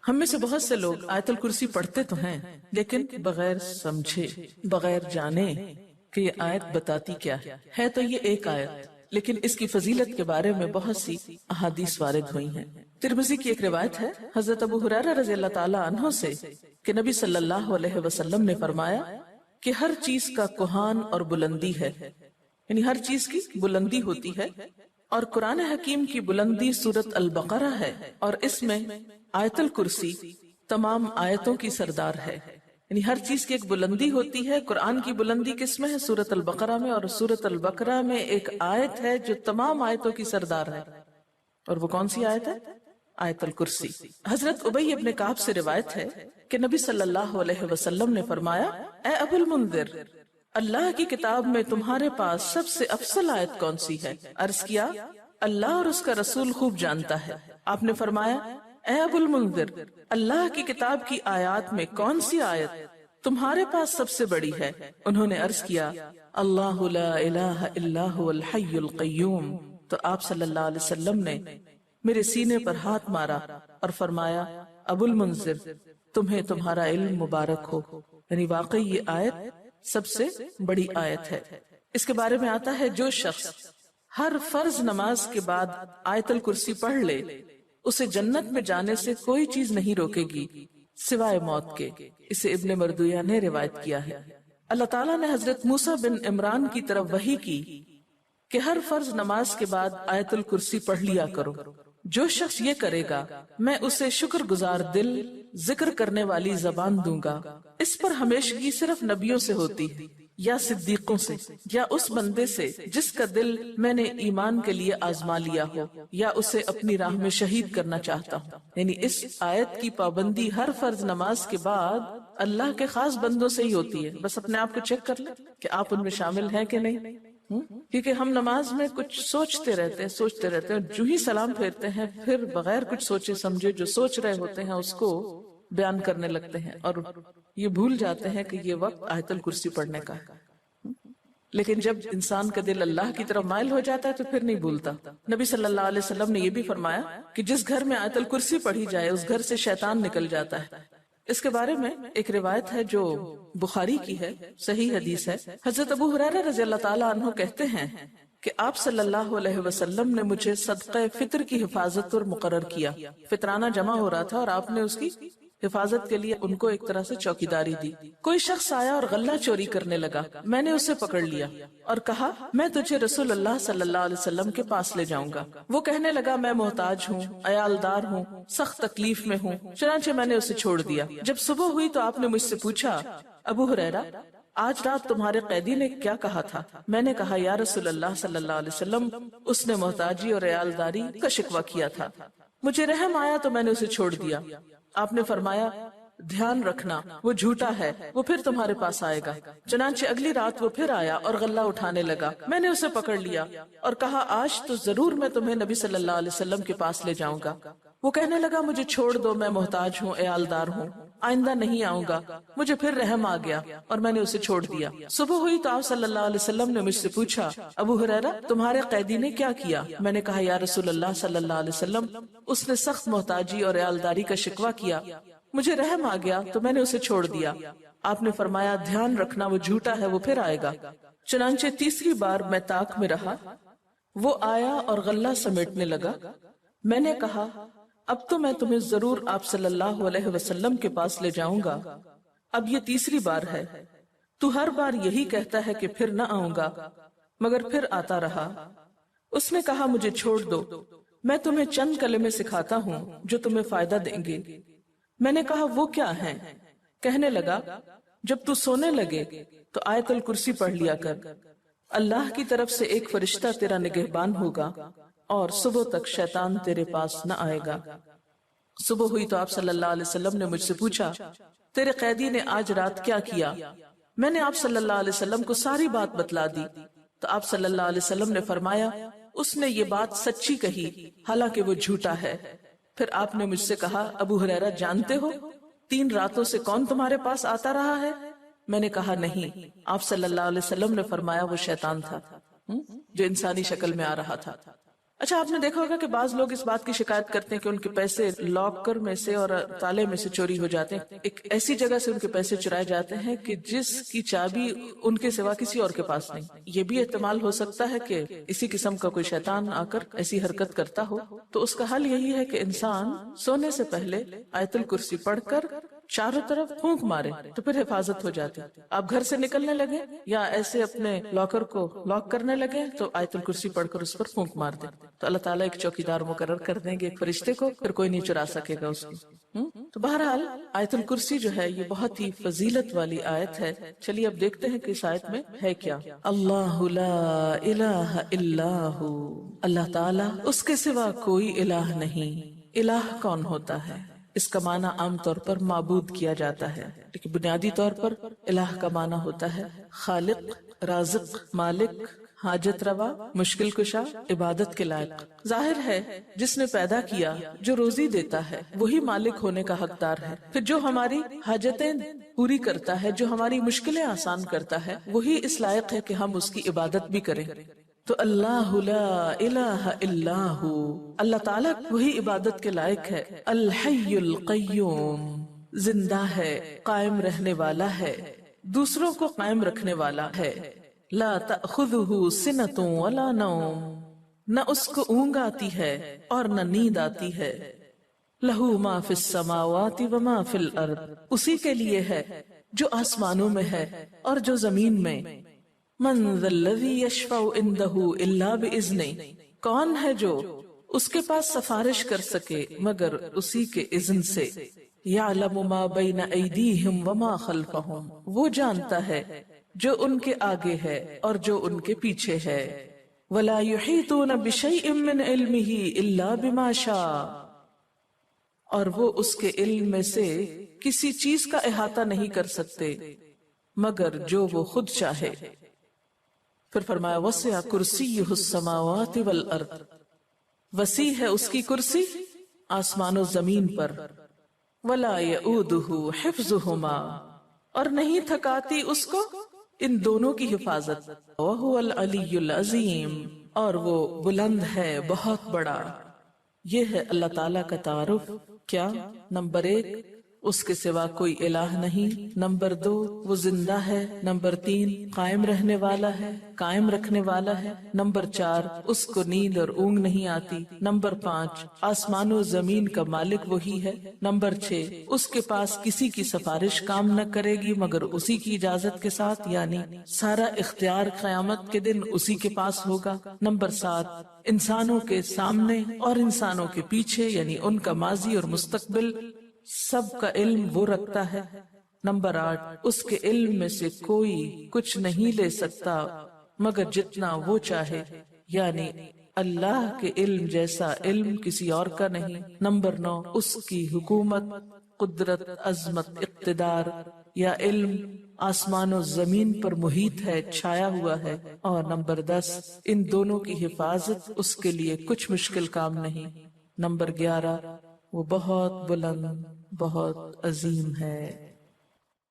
ہم میں سے بہت سے لوگ آیت الکرسی پڑھتے تو ہیں لیکن بغیر سمجھے، بغیر جانے کہ یہ آیت بتاتی کیا ہے تو یہ ایک آیت، لیکن اس کی فضیلت کے بارے میں بہت سی احادیث وارد ہوئی ہیں۔ ترمذی کی ایک روایت ہے حضرت ابو ہریرہ رضی اللہ تعالی عنہ سے کہ نبی صلی اللہ علیہ وسلم نے فرمایا کہ ہر چیز کا کوہان اور بلندی ہے، یعنی ہر چیز کی بلندی ہوتی ہے، اور قرآن حکیم کی بلندی سورۃ البقرہ ہے، اور اس میں آیت الکرسی تمام آیتوں کی سردار ہے۔ یعنی ہر چیز کی ایک بلندی ہوتی ہے۔ قرآن کی بلندی کس میں ہے؟ سورۃ البقرہ میں، اور سورۃ البقرہ میں ایک آیت ہے جو تمام آیتوں کی سردار ہے، اور وہ کون سی آیت ہے؟ آیت الکرسی۔ حضرت ابی ابن کعب سے روایت ہے کہ نبی صلی اللہ علیہ وسلم نے فرمایا، اے ابو المنذر، اللہ کی کتاب میں تمہارے پاس سب سے افضل آیت کون سی ہے؟ عرض کیا، اللہ اور اس کا رسول خوب جانتا ہے۔ آپ نے فرمایا، اے ابو المنذر، اللہ کی کتاب کی آیات میں کون سی آیت تمہارے پاس سب سے بڑی ہے؟ انہوں نے عرض کیا، اللہ لا الہ الا هو الحی القیوم۔ تو آپ صلی اللہ علیہ وسلم نے میرے سینے پر ہاتھ مارا اور فرمایا، ابو المنذر، تمہیں تمہارا علم مبارک ہو، یعنی واقعی یہ آیت سب سے بڑی آیت ہے۔ اس کے بارے میں آتا ہے، جو شخص ہر فرض نماز کے بعد آیت الکرسی پڑھ لے، اسے جنت میں جانے سے کوئی چیز نہیں روکے گی سوائے موت کے۔ اسے ابن مردویہ نے روایت کیا ہے۔ اللہ تعالیٰ نے حضرت موسیٰ بن عمران کی طرف وحی کی کہ ہر فرض نماز کے بعد آیت الکرسی پڑھ لیا کرو۔ جو شخص یہ کرے گا میں اسے شکر گزار دل، ذکر کرنے والی زبان دوں گا۔ اس پر ہمیشگی صرف نبیوں سے ہوتی ہے، یا صدیقوں سے، یا اس بندے سے جس کا دل میں نے ایمان کے لیے آزما لیا ہو، یا اسے اپنی راہ میں شہید کرنا چاہتا ہوں۔ یعنی اس آیت کی پابندی ہر فرض نماز کے بعد اللہ کے خاص بندوں سے ہی ہوتی ہے۔ بس اپنے آپ کو چیک کر لیں کہ آپ ان میں شامل ہیں کہ نہیں، کیونکہ ہم نماز میں کچھ سوچتے رہتے ہیں، جو ہی سلام پھیرتے ہیں پھر بغیر کچھ سوچے سمجھے جو سوچ رہے ہوتے ہیں اس کو بیان کرنے لگتے ہیں، اور یہ بھول جاتے ہیں کہ یہ وقت آیت الکرسی پڑھنے کا ہے۔ لیکن جب انسان کا دل اللہ کی طرف مائل ہو جاتا ہے تو پھر نہیں بھولتا۔ نبی صلی اللہ علیہ وسلم نے یہ بھی فرمایا کہ جس گھر میں آیت الکرسی پڑھی جائے اس گھر سے شیطان نکل جاتا ہے۔ اس کے بارے میں ایک روایت ہے جو بخاری کی ہے، صحیح حدیث ہے۔ حضرت ابو ہریرہ رضی اللہ تعالیٰ عنہ کہتے ہیں کہ آپ صلی اللہ علیہ وسلم نے مجھے صدقہ فطر کی حفاظت پر مقرر کیا۔ فطرانہ جمع ہو رہا تھا اور آپ نے اس کی حفاظت کے لیے ان کو ایک طرح سے چوکیداری دی۔ کوئی شخص آیا اور غلہ چوری کرنے لگا، میں نے اسے پکڑ لیا اور کہا، میں تجھے رسول اللہ صلی اللہ علیہ وسلم کے پاس لے جاؤں گا۔ وہ کہنے لگا، میں محتاج ہوں، عیالدار ہوں، سخت تکلیف میں ہوں، چنانچہ میں نے اسے چھوڑ دیا۔ جب صبح ہوئی تو آپ نے مجھ سے پوچھا، ابو ہریرہ، آج رات تمہارے قیدی نے کیا کہا تھا؟ میں نے کہا، یا رسول اللہ صلی اللہ علیہ وسلم، اس نے محتاجی اور عیالداری کا شکوہ کیا تھا، مجھے رحم آیا تو میں نے اسے چھوڑ دیا۔ آپ نے فرمایا، دھیان رکھنا، وہ جھوٹا ہے، وہ پھر تمہارے پاس آئے گا۔ چنانچہ اگلی رات وہ پھر آیا اور غلہ اٹھانے لگا، میں نے اسے پکڑ لیا اور کہا، آج تو ضرور میں تمہیں نبی صلی اللہ علیہ وسلم کے پاس لے جاؤں گا۔ وہ کہنے لگا، مجھے چھوڑ دو، میں محتاج ہوں، عیالدار ہوں، آئندہ نہیں آؤں گا۔ مجھے پھر رحم آ گیا اور میں نے اسے چھوڑ دیا۔ صبح ہوئی تو آپ صلی اللہ علیہ وسلم نے مجھ سے پوچھا، ابو ہریرہ، تمہارے قیدی نے کیا کیا؟ میں نے کہا، یا رسول اللہ صلی اللہ علیہ وسلم، اس نے سخت محتاجی اور عیالداری کا شکوہ کیا، مجھے رحم آ گیا تو میں نے اسے چھوڑ دیا۔ آپ نے فرمایا، دھیان رکھنا، وہ جھوٹا ہے، وہ پھر آئے گا۔ چنانچہ تیسری بار میں طاق میں رہا، وہ آیا اور غلہ سمیٹنے لگا۔ میں نے کہا، اب تو میں تمہیں ضرور آپ صلی اللہ علیہ وسلم کے پاس لے جاؤں گا، اب یہ تیسری بار ہے، تو ہر بار یہی کہتا ہے کہ پھر نہ آؤں گا، مگر پھر آتا رہا۔ اس نے کہا، مجھے چھوڑ دو، میں تمہیں چند کلمے سکھاتا ہوں جو تمہیں فائدہ دیں گے۔ میں نے کہا، وہ کیا ہیں؟ کہنے لگا، جب تو سونے لگے تو آیت الکرسی پڑھ لیا کر، اللہ کی طرف سے ایک فرشتہ تیرا نگہبان ہوگا اور صبح تک شیطان تیرے پاس نہ آئے گا۔ صبح ہوئی تو آپ صلی اللہ علیہ وسلم نے مجھ سے پوچھا، تیرے قیدی نے آج رات کیا کیا؟ میں نے آپ صلی اللہ علیہ وسلم کو ساری بات بتلا دی تو آپ صلی اللہ علیہ وسلم نے فرمایا، اس نے یہ بات سچی کہی، حالانکہ وہ جھوٹا ہے۔ پھر آپ نے مجھ سے کہا، ابو ہریرہ، جانتے ہو 3 راتوں سے کون تمہارے پاس آتا رہا ہے؟ میں نے کہا، نہیں۔ آپ صلی اللہ علیہ وسلم نے فرمایا، وہ شیطان تھا جو انسانی شکل میں آ رہا تھا۔ اچھا، آپ نے دیکھا ہوگا کہ بعض لوگ اس بات کی شکایت کرتے ہیں کہ ان کے پیسے لاکر میں سے اور تالے میں سے چوری ہو جاتے ہیں. ایک ایسی جگہ سے ان کے پیسے چرائے جاتے ہیں کہ جس کی چابی ان کے سوا کسی اور کے پاس نہیں. یہ بھی احتمال ہو سکتا ہے کہ اسی قسم کا کوئی شیطان آ کر ایسی حرکت کرتا ہو. تو اس کا حل یہی ہے کہ انسان سونے سے پہلے آیت الکرسی پڑھ کر چاروں طرف پھونک مارے تو پھر حفاظت ہو جاتی. آپ گھر سے نکلنے لگے یا ایسے اپنے لاکر کو لاک کرنے لگے تو آیت الکرسی پڑھ کر اس پر پھونک مار دیں تو اللہ تعالیٰ ایک چوکیدار مقرر کر دیں گے، ایک فرشتے کو، پھر کوئی نہیں چرا سکے گا اس کی. تو بہرحال آیت الکرسی جو ہے یہ بہت ہی فضیلت والی آیت ہے. چلیے اب دیکھتے ہیں کہ اس آیت میں ہے کیا. اللہ لا الہ الا ہو، اللہ تعالیٰ اس کے سوا کوئی الہ نہیں. الہ کون ہوتا ہے؟ اس کا معنی عام طور پر معبود کیا جاتا ہے، لیکن بنیادی طور پر الہ کا معنی ہوتا ہے خالق، رازق، مالک، حاجت روا، مشکل کشا، عبادت کے لائق. ظاہر ہے جس نے پیدا کیا، جو روزی دیتا ہے، وہی مالک ہونے کا حقدار ہے. پھر جو ہماری حاجتیں پوری کرتا ہے، جو ہماری مشکلیں آسان کرتا ہے، وہی اس لائق ہے کہ ہم اس کی عبادت بھی کریں. تو اللہ لا الہ الا ہو، اللہ تعالیٰ وہی عبادت کے لائق ہے. الحی القیوم، زندہ ہے، قائم رہنے والا ہے، دوسروں کو قائم رکھنے والا ہے. لا تأخذہ سنۃ ولا نوم، نہ اس کو اونگ آتی ہے اور نہ نیند آتی ہے. لہ ما فی السماوات وما فی الارض، اسی کے لیے ہے جو آسمانوں میں ہے اور جو زمین میں. من ذا الذی یشفع عندہ الا بإذنہ، کون ہے جو اس کے پاس سفارش کر سکے مگر اسی کے اذن سے. یعلم ما بین ایدیہم وما خلفہم، وہ جانتا ہے جو ان کے آگے ہے اور جو ان کے پیچھے ہے. ولا یحیطون بشیء من علمہ الا بما شاء، اور وہ اس کے علم میں سے کسی چیز کا احاطہ نہیں کر سکتے مگر جو وہ خود چاہے. پھر فرمایا وسع کرسیہ السماوات والارض، وسیع ہے اس کی کرسی آسمان و زمین پر. ولا یؤودہ حفظہما، اور نہیں تھکاتی اس کو ان دونوں کی حفاظت. وہو العلی العظیم، اور وہ بلند ہے، بہت بڑا. یہ ہے اللہ تعالیٰ کا تعارف. کیا؟ نمبر 1 اس کے سوا کوئی الہ نہیں. نمبر 2 وہ زندہ ہے. نمبر 3 قائم رہنے والا ہے، قائم رکھنے والا ہے. نمبر 4 اس کو نیند اور اونگ نہیں آتی. نمبر 5 آسمان و زمین کا مالک وہی ہے. نمبر 6 اس کے پاس کسی کی سفارش کام نہ کرے گی مگر اسی کی اجازت کے ساتھ، یعنی سارا اختیار قیامت کے دن اسی کے پاس ہوگا. نمبر 7 انسانوں کے سامنے اور انسانوں کے پیچھے، یعنی ان کا ماضی اور مستقبل سب کا علم وہ رکھتا ہے. نمبر 8 اس کے علم میں سے کوئی کچھ نہیں لے سکتا مگر جتنا وہ چاہے، یعنی اللہ کے علم جیسا علم کسی اور کا نہیں. نمبر 9 اس کی حکومت، قدرت، عظمت، اقتدار یا علم آسمان و زمین پر محیط ہے، چھایا ہوا ہے. اور نمبر 10 ان دونوں کی حفاظت اس کے لیے کچھ مشکل کام نہیں. نمبر 11 وہ بہت بلند، بہت عظیم ہے.